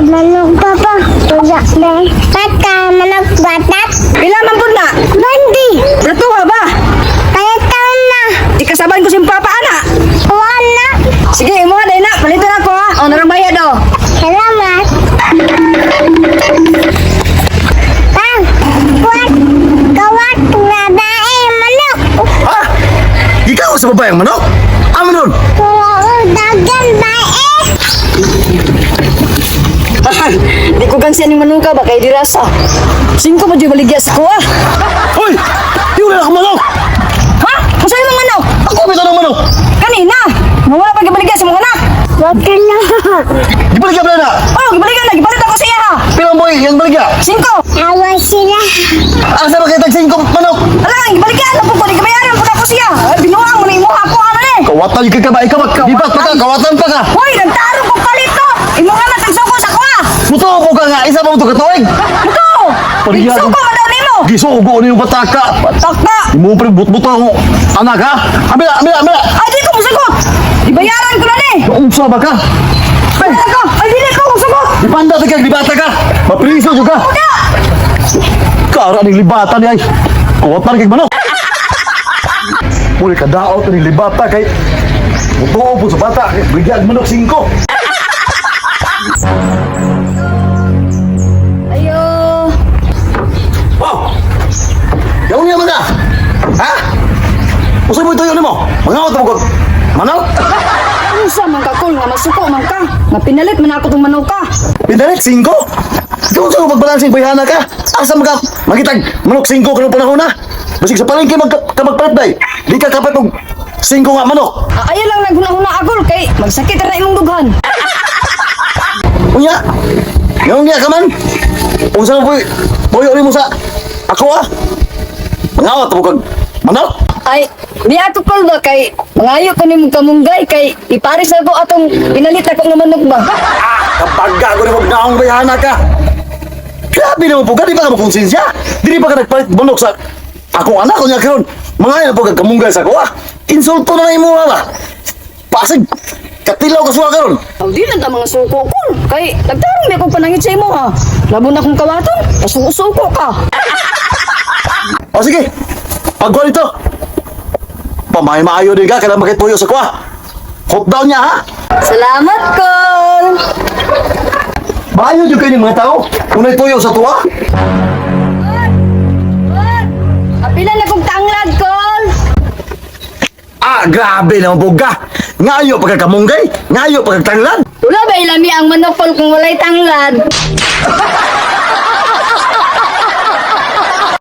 Manok papa. Tuya deh. Tata manok batat. Pila man pud na? Bandi. Natuwa ba? Kaya taon na. Ikasaban ko si papa ana. Wana. Sige, mo dai na, paliton ako ha. O narang bayad o. Salamat. Pang. Kuat. Kawat. Ngabae manok. Ha? Ikaw sa babayang manok? Ano nun? Dagan bae. Ay, di ko gansian ni manuka ba kay dirasa. 5 pa jud baligya sa kuha. Hoy! Di wala akong manok! Ha? Masay mo manok? Ako may tanong manok! Kanina. Mawala pa gibaligya sa mga anak. Wag ka na. Di balik ka pala na! Oh, gibaligya na, gibalit ako sa iya ha. Pero boy, yan balik ka! 5. Awa sila. Asa ba kayo tagsin ko manok? Ala, gibaligya na po ko, di kabayaran po ako siya. Ay, binuang mo na imuha ko ano ni. Kawatan yung kagaba, ikaw magdibat pa ka, kawatan pa ka! Hoy, nagtaro ko palit to. Imuha na tagsuko sa kuha. Muto ko ka nga, isa pa mo ito katuwing! Muto. Pariyado. Tagsuko man daw nimo. Gisugo ni yung bataka! Takta. Mo pre but-buto ako! Anak ha? Amila, amila, amila! Ay, di ko musagot. Ibayaran ko na ni. Umsa ba ka? Ay, ko. Ay, dili ko musagot. Dipanda ka, dibata ka! Mapriso juga! Kara ning libata ni ay! Kawatan kay manok! Muli ka daot ning libata kay... Mutuo po sa bata, bigyan manok 5! Ayo. Wow! Yaw niya mga! Ha? Usay mo ituyo ni mo? Mga auto mo ko! Manok? Unsa man ka kol nga masuko man ka. Nga pinalit man ako tong manuka. Pinalit 5? Ikaw sa magbalansing bayhana ka? Asa mga magitag manok 5 kanong panahon na? Basig sa palengke magpalit bay! Di ka kapat og 5 nga manok! Ayo lang naghuna-huna agol kay magsakit ra imong dughan. Unya! Ngayon niya ka man! Unsa mo puyo ni mo sa... Ako ah! Mangawat mo kag... Manok! Ay, di ato kol ba kay mangayo ko nimo kamunggay kay iparis na ko atong pinalit ako nga manok ba. Kapag gago ni magnaong bayhana ka! Grabe naman po ka, di ba ka makonsensya? Di ba ka nagpalit manok sa... Akong anak ko niya karon. Mga yan po kamunggay sa ko ah! Insulto na imo ba? Pasig! Katilaw ka suwa karon! Aw di lang ta mga suko kol kay nagtarong di ako panangit sa imo ha. Labo na kong kawaton, kasuko ka. O sige! Pagkuhan ito! Pamay-maayo din ka, kailangan makituyo sa kuha! Hold down niya ha! Salamat kol. Maayo din kayo ng mga tao! Kung tuyo sa tuwa! Apila na kong tanglad kol. Ah, grabe naman po ka! Ngayo pagkakamunggay! Ngayo pagkatanglad! Wala ba ilami ang manok kol kung walay tanglad?